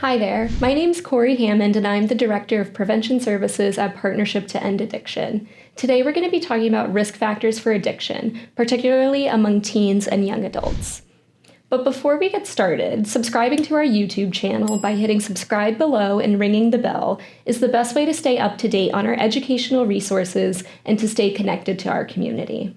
Hi there, my name's Cori Hammond and I'm the Director of Prevention Services at Partnership to End Addiction. Today we're going to be talking about risk factors for addiction, particularly among teens and young adults. But before we get started, subscribing to our YouTube channel by hitting subscribe below and ringing the bell is the best way to stay up to date on our educational resources and to stay connected to our community.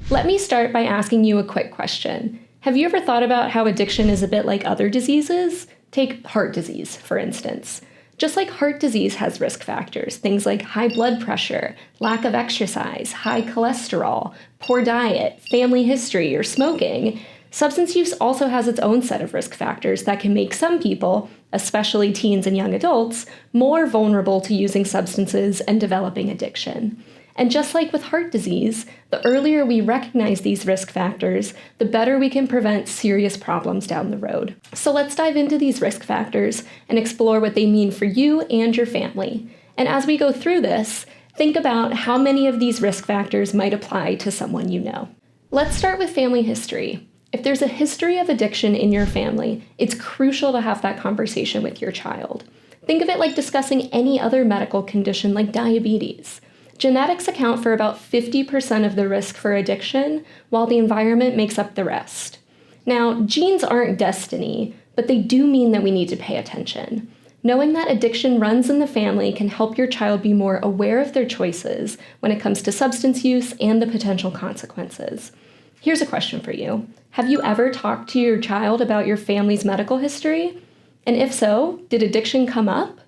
Let me start by asking you a quick question. Have you ever thought about how addiction is a bit like other diseases? Take heart disease, for instance. Just like heart disease has risk factors, things like high blood pressure, lack of exercise, high cholesterol, poor diet, family history, or smoking, substance use also has its own set of risk factors that can make some people, especially teens and young adults, more vulnerable to using substances and developing addiction. And just like with heart disease, the earlier we recognize these risk factors, the better we can prevent serious problems down the road. So let's dive into these risk factors and explore what they mean for you and your family. And as we go through this, think about how many of these risk factors might apply to someone you know. Let's start with family history. If there's a history of addiction in your family, it's crucial to have that conversation with your child. Think of it like discussing any other medical condition like diabetes. Genetics account for about 50% of the risk for addiction, while the environment makes up the rest. Now, genes aren't destiny, but they do mean that we need to pay attention. Knowing that addiction runs in the family can help your child be more aware of their choices when it comes to substance use and the potential consequences. Here's a question for you. Have you ever talked to your child about your family's medical history? And if so, did addiction come up?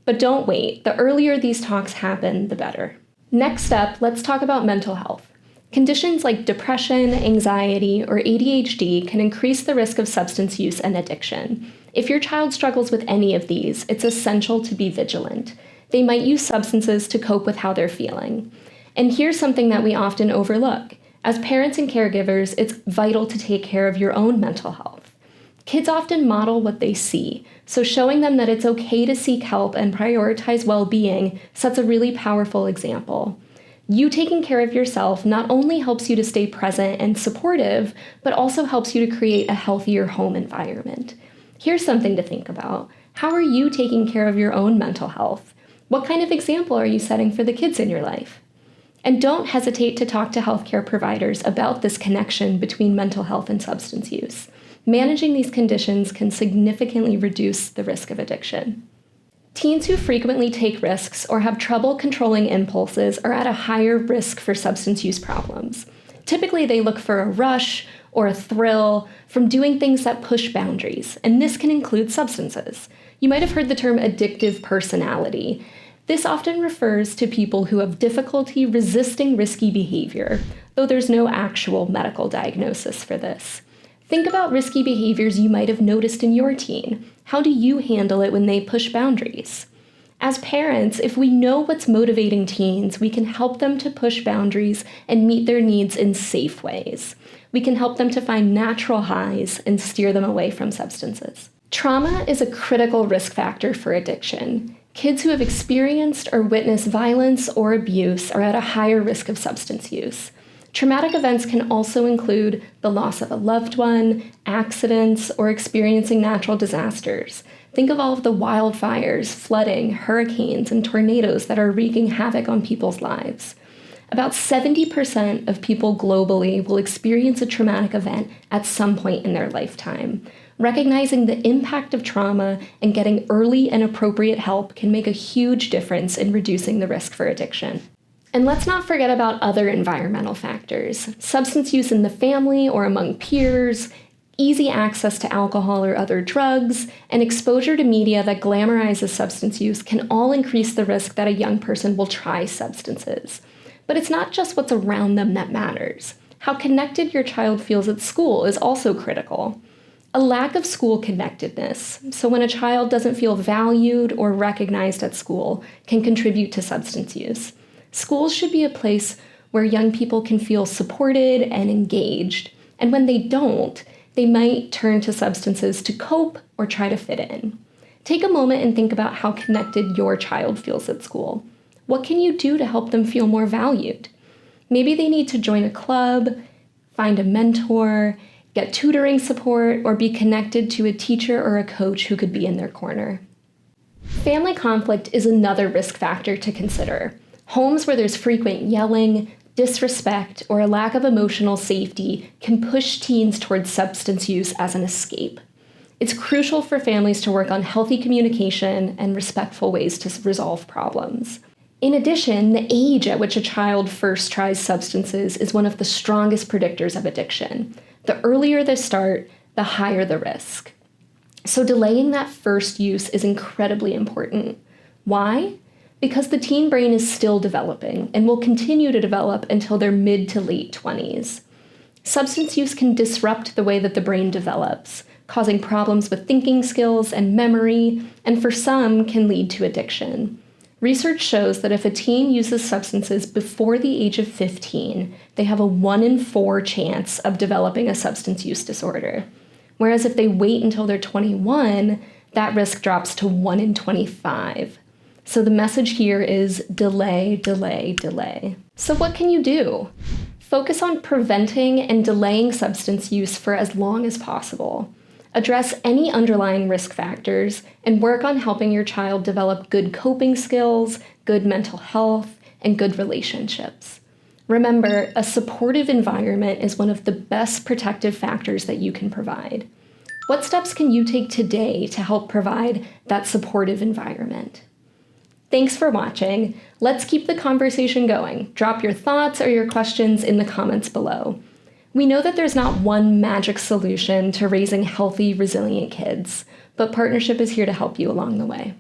But don't wait, the earlier these talks happen, the better. Next up, let's talk about mental health. Conditions like depression, anxiety, or ADHD can increase the risk of substance use and addiction. If your child struggles with any of these, it's essential to be vigilant. They might use substances to cope with how they're feeling. And here's something that we often overlook. As parents and caregivers, it's vital to take care of your own mental health. Kids often model what they see, so showing them that it's okay to seek help and prioritize well-being sets a really powerful example. You taking care of yourself not only helps you to stay present and supportive, but also helps you to create a healthier home environment. Here's something to think about. How are you taking care of your own mental health? What kind of example are you setting for the kids in your life? And don't hesitate to talk to healthcare providers about this connection between mental health and substance use. Managing these conditions can significantly reduce the risk of addiction. Teens who frequently take risks or have trouble controlling impulses are at a higher risk for substance use problems. Typically, they look for a rush or a thrill from doing things that push boundaries, and this can include substances. You might have heard the term addictive personality. This often refers to people who have difficulty resisting risky behavior, though there's no actual medical diagnosis for this. Think about risky behaviors you might have noticed in your teen. How do you handle it when they push boundaries? As parents, if we know what's motivating teens, we can help them to push boundaries and meet their needs in safe ways. We can help them to find natural highs and steer them away from substances. Trauma is a critical risk factor for addiction. Kids who have experienced or witnessed violence or abuse are at a higher risk of substance use. Traumatic events can also include the loss of a loved one, accidents, or experiencing natural disasters. Think of all of the wildfires, flooding, hurricanes, and tornadoes that are wreaking havoc on people's lives. About 70% of people globally will experience a traumatic event at some point in their lifetime. Recognizing the impact of trauma and getting early and appropriate help can make a huge difference in reducing the risk for addiction. And let's not forget about other environmental factors. Substance use in the family or among peers, easy access to alcohol or other drugs, and exposure to media that glamorizes substance use can all increase the risk that a young person will try substances. But it's not just what's around them that matters. How connected your child feels at school is also critical. A lack of school connectedness, so when a child doesn't feel valued or recognized at school, can contribute to substance use. Schools should be a place where young people can feel supported and engaged, and when they don't, they might turn to substances to cope or try to fit in. Take a moment and think about how connected your child feels at school. What can you do to help them feel more valued? Maybe they need to join a club, find a mentor, get tutoring support, or be connected to a teacher or a coach who could be in their corner. Family conflict is another risk factor to consider. Homes where there's frequent yelling, disrespect, or a lack of emotional safety can push teens towards substance use as an escape. It's crucial for families to work on healthy communication and respectful ways to resolve problems. In addition, the age at which a child first tries substances is one of the strongest predictors of addiction. The earlier they start, the higher the risk. So delaying that first use is incredibly important. Why? Because the teen brain is still developing and will continue to develop until their mid to late 20s. Substance use can disrupt the way that the brain develops, causing problems with thinking skills and memory, and for some can lead to addiction. Research shows that if a teen uses substances before the age of 15, they have a 1 in 4 chance of developing a substance use disorder. Whereas if they wait until they're 21, that risk drops to 1 in 25. So the message here is delay, delay, delay. So what can you do? Focus on preventing and delaying substance use for as long as possible. Address any underlying risk factors and work on helping your child develop good coping skills, good mental health, and good relationships. Remember, a supportive environment is one of the best protective factors that you can provide. What steps can you take today to help provide that supportive environment? Thanks for watching. Let's keep the conversation going. Drop your thoughts or your questions in the comments below. We know that there's not one magic solution to raising healthy, resilient kids, but partnership is here to help you along the way.